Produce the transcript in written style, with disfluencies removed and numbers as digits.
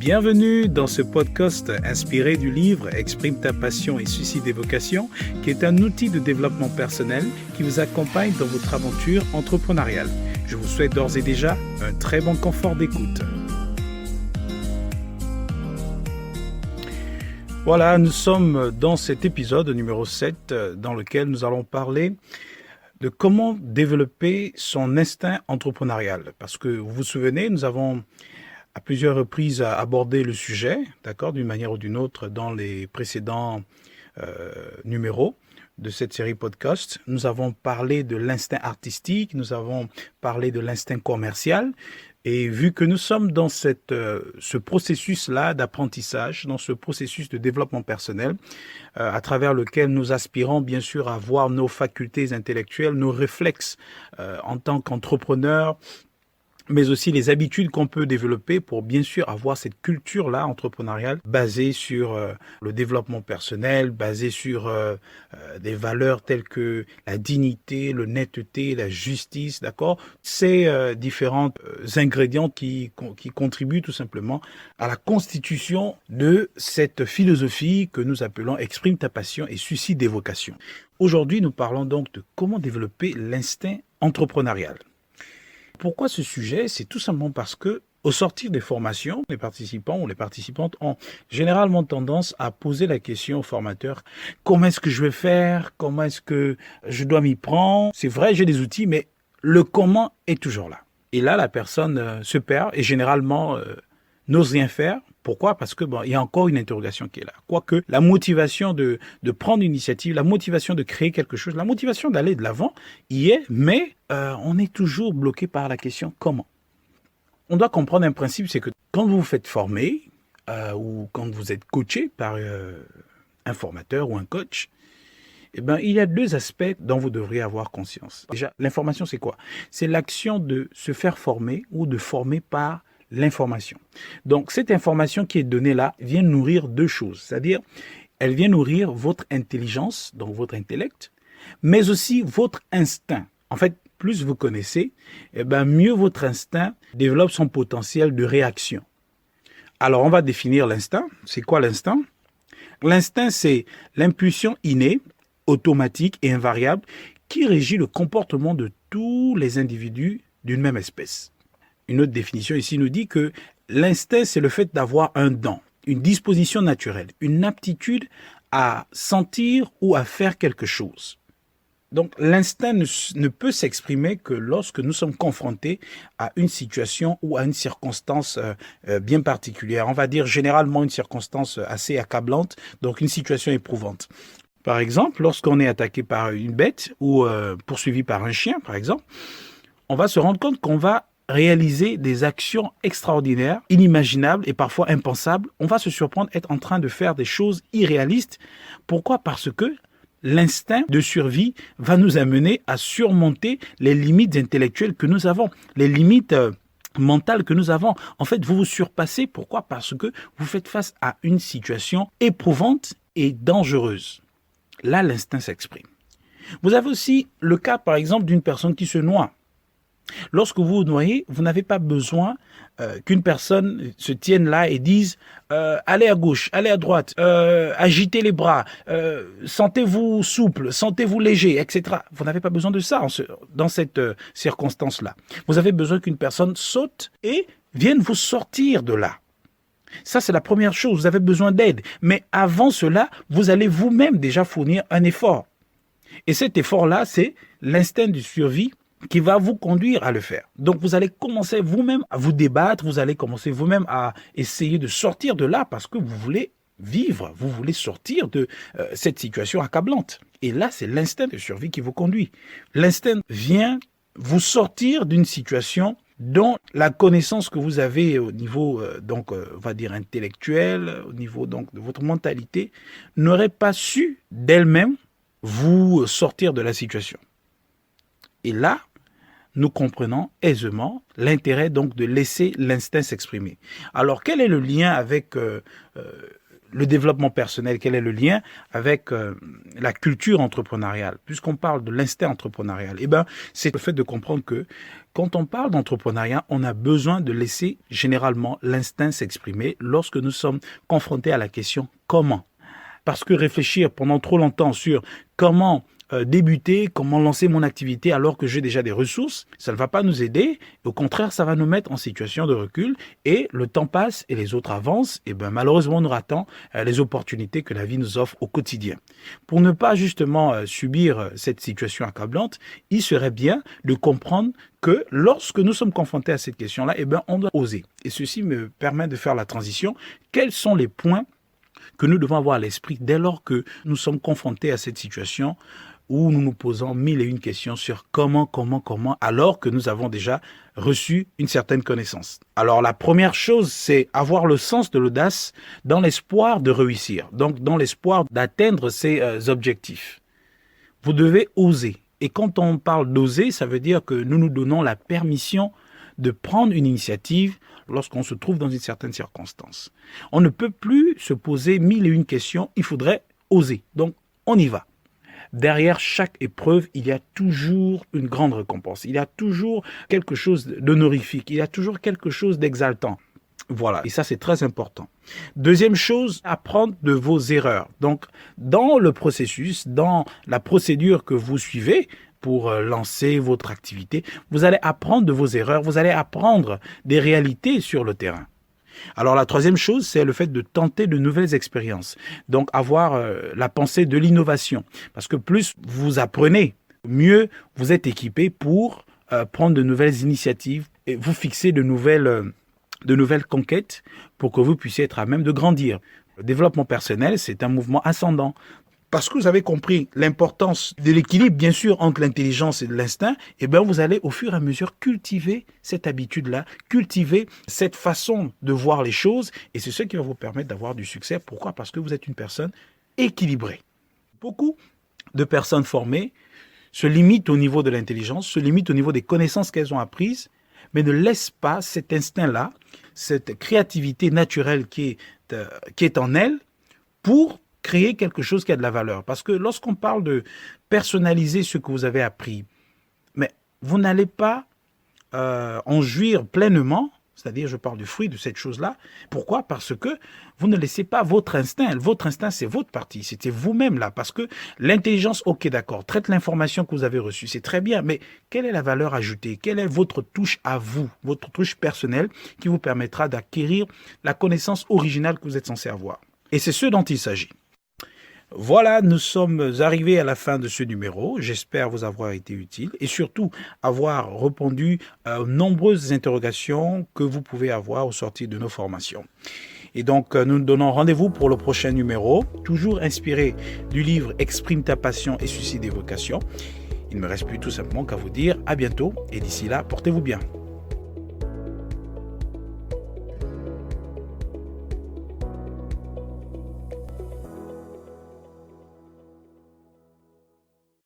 Bienvenue dans ce podcast inspiré du livre Exprime ta passion et suscite des vocations, qui est un outil de développement personnel qui vous accompagne dans votre aventure entrepreneuriale. Je vous souhaite d'ores et déjà un très bon confort d'écoute. Voilà, nous sommes dans cet épisode numéro 7 dans lequel nous allons parler de comment développer son instinct entrepreneurial. Parce que vous vous souvenez, nous avons à plusieurs reprises abordé le sujet, d'accord, d'une manière ou d'une autre dans les précédents numéros de cette série podcast. Nous avons parlé de l'instinct artistique, nous avons parlé de l'instinct commercial. Et vu que nous sommes dans ce processus-là d'apprentissage, dans ce processus de développement personnel, à travers lequel nous aspirons bien sûr à voir nos facultés intellectuelles, nos réflexes en tant qu'entrepreneurs, mais aussi les habitudes qu'on peut développer pour bien sûr avoir cette culture-là entrepreneuriale basée sur le développement personnel, basée sur des valeurs telles que la dignité, l'honnêteté, la justice, d'accord? Ces différents ingrédients qui contribuent tout simplement à la constitution de cette philosophie que nous appelons Exprime ta passion et suscite des vocations. Aujourd'hui, nous parlons donc de comment développer l'instinct entrepreneurial. Pourquoi ce sujet? C'est tout simplement parce que, au sortir des formations, les participants ou les participantes ont généralement tendance à poser la question au formateur: comment est-ce que je vais faire? Comment est-ce que je dois m'y prendre? C'est vrai, j'ai des outils, mais le comment est toujours là. Et là, la personne se perd et généralement n'ose rien faire. Pourquoi? Parce que il y a encore une interrogation qui est là. Quoique la motivation de prendre une initiative, la motivation de créer quelque chose, la motivation d'aller de l'avant y est, mais on est toujours bloqué par la question comment. On doit comprendre un principe, c'est que quand vous vous faites former ou quand vous êtes coaché par un formateur ou un coach, il y a deux aspects dont vous devriez avoir conscience. Déjà, l'information, c'est quoi? C'est l'action de se faire former ou de former par l'information. Donc, cette information qui est donnée là vient nourrir deux choses. C'est-à-dire, elle vient nourrir votre intelligence, donc votre intellect, mais aussi votre instinct. En fait, plus vous connaissez, mieux votre instinct développe son potentiel de réaction. Alors, on va définir l'instinct. C'est quoi l'instinct? L'instinct, c'est l'impulsion innée, automatique et invariable qui régit le comportement de tous les individus d'une même espèce. Une autre définition ici nous dit que l'instinct, c'est le fait d'avoir un don, une disposition naturelle, une aptitude à sentir ou à faire quelque chose. Donc, l'instinct ne peut s'exprimer que lorsque nous sommes confrontés à une situation ou à une circonstance bien particulière. On va dire généralement une circonstance assez accablante, donc une situation éprouvante. Par exemple, lorsqu'on est attaqué par une bête ou poursuivi par un chien, par exemple, on va se rendre compte qu'on va réaliser des actions extraordinaires, inimaginables et parfois impensables. On va se surprendre être en train de faire des choses irréalistes. Pourquoi? Parce que l'instinct de survie va nous amener à surmonter les limites intellectuelles que nous avons, les limites mentales que nous avons. En fait, vous vous surpassez. Pourquoi? Parce que vous faites face à une situation éprouvante et dangereuse. Là, l'instinct s'exprime. Vous avez aussi le cas, par exemple, d'une personne qui se noie. Lorsque vous vous noyez, vous n'avez pas besoin qu'une personne se tienne là et dise allez à gauche, allez à droite, agitez les bras, sentez-vous souple, sentez-vous léger, etc. Vous n'avez pas besoin de ça dans cette circonstance-là. Vous avez besoin qu'une personne saute et vienne vous sortir de là. Ça, c'est la première chose. Vous avez besoin d'aide. Mais avant cela, vous allez vous-même déjà fournir un effort. Et cet effort-là, c'est l'instinct de survie qui va vous conduire à le faire. Donc, vous allez commencer vous-même à vous débattre, vous allez commencer vous-même à essayer de sortir de là parce que vous voulez vivre, vous voulez sortir de cette situation accablante. Et là, c'est l'instinct de survie qui vous conduit. L'instinct vient vous sortir d'une situation dont la connaissance que vous avez au niveau, on va dire intellectuel, au niveau donc de votre mentalité, n'aurait pas su d'elle-même vous sortir de la situation. Et là, nous comprenons aisément l'intérêt donc de laisser l'instinct s'exprimer. Alors, quel est le lien avec le développement personnel, quel est le lien avec la culture entrepreneuriale? Puisqu'on parle de l'instinct entrepreneurial, eh ben, c'est le fait de comprendre que quand on parle d'entrepreneuriat, on a besoin de laisser généralement l'instinct s'exprimer lorsque nous sommes confrontés à la question comment. Parce que réfléchir pendant trop longtemps sur comment débuter, comment lancer mon activité alors que j'ai déjà des ressources, ça ne va pas nous aider. Au contraire, ça va nous mettre en situation de recul et le temps passe et les autres avancent. Et ben malheureusement, nous ratons les opportunités que la vie nous offre au quotidien. Pour ne pas justement subir cette situation accablante, il serait bien de comprendre que lorsque nous sommes confrontés à cette question-là, eh ben on doit oser. Et ceci me permet de faire la transition. Quels sont les points que nous devons avoir à l'esprit dès lors que nous sommes confrontés à cette situation où nous nous posons mille et une questions sur comment, alors que nous avons déjà reçu une certaine connaissance. Alors la première chose, c'est avoir le sens de l'audace dans l'espoir de réussir, donc dans l'espoir d'atteindre ses objectifs. Vous devez oser. Et quand on parle d'oser, ça veut dire que nous nous donnons la permission de prendre une initiative lorsqu'on se trouve dans une certaine circonstance. On ne peut plus se poser mille et une questions, il faudrait oser. Donc on y va. Derrière chaque épreuve, il y a toujours une grande récompense. Il y a toujours quelque chose d'honorifique. Il y a toujours quelque chose d'exaltant. Voilà, et ça c'est très important. Deuxième chose, apprendre de vos erreurs. Donc, dans le processus, dans la procédure que vous suivez pour lancer votre activité, vous allez apprendre de vos erreurs, vous allez apprendre des réalités sur le terrain. Alors la troisième chose, c'est le fait de tenter de nouvelles expériences. Donc avoir la pensée de l'innovation. Parce que plus vous apprenez, mieux vous êtes équipé pour prendre de nouvelles initiatives et vous fixer de nouvelles conquêtes pour que vous puissiez être à même de grandir. Le développement personnel, c'est un mouvement ascendant. Parce que vous avez compris l'importance de l'équilibre, bien sûr, entre l'intelligence et l'instinct, eh bien, vous allez au fur et à mesure cultiver cette habitude-là, cultiver cette façon de voir les choses, et c'est ce qui va vous permettre d'avoir du succès. Pourquoi? Parce que vous êtes une personne équilibrée. Beaucoup de personnes formées se limitent au niveau de l'intelligence, se limitent au niveau des connaissances qu'elles ont apprises, mais ne laissent pas cet instinct-là, cette créativité naturelle qui est en elles, pour créer quelque chose qui a de la valeur. Parce que lorsqu'on parle de personnaliser ce que vous avez appris, mais vous n'allez pas en jouir pleinement, c'est-à-dire je parle du fruit de cette chose-là. Pourquoi? Parce que vous ne laissez pas votre instinct. Votre instinct, c'est votre partie, c'était vous-même là. Parce que l'intelligence, ok d'accord, traite l'information que vous avez reçue, c'est très bien, mais quelle est la valeur ajoutée? Quelle est votre touche à vous, votre touche personnelle qui vous permettra d'acquérir la connaissance originale que vous êtes censé avoir? Et c'est ce dont il s'agit. Voilà, nous sommes arrivés à la fin de ce numéro. J'espère vous avoir été utile et surtout avoir répondu aux nombreuses interrogations que vous pouvez avoir au sortir de nos formations. Et donc, nous nous donnons rendez-vous pour le prochain numéro, toujours inspiré du livre Exprime ta passion et suscite des vocations. Il ne me reste plus tout simplement qu'à vous dire à bientôt et d'ici là, portez-vous bien.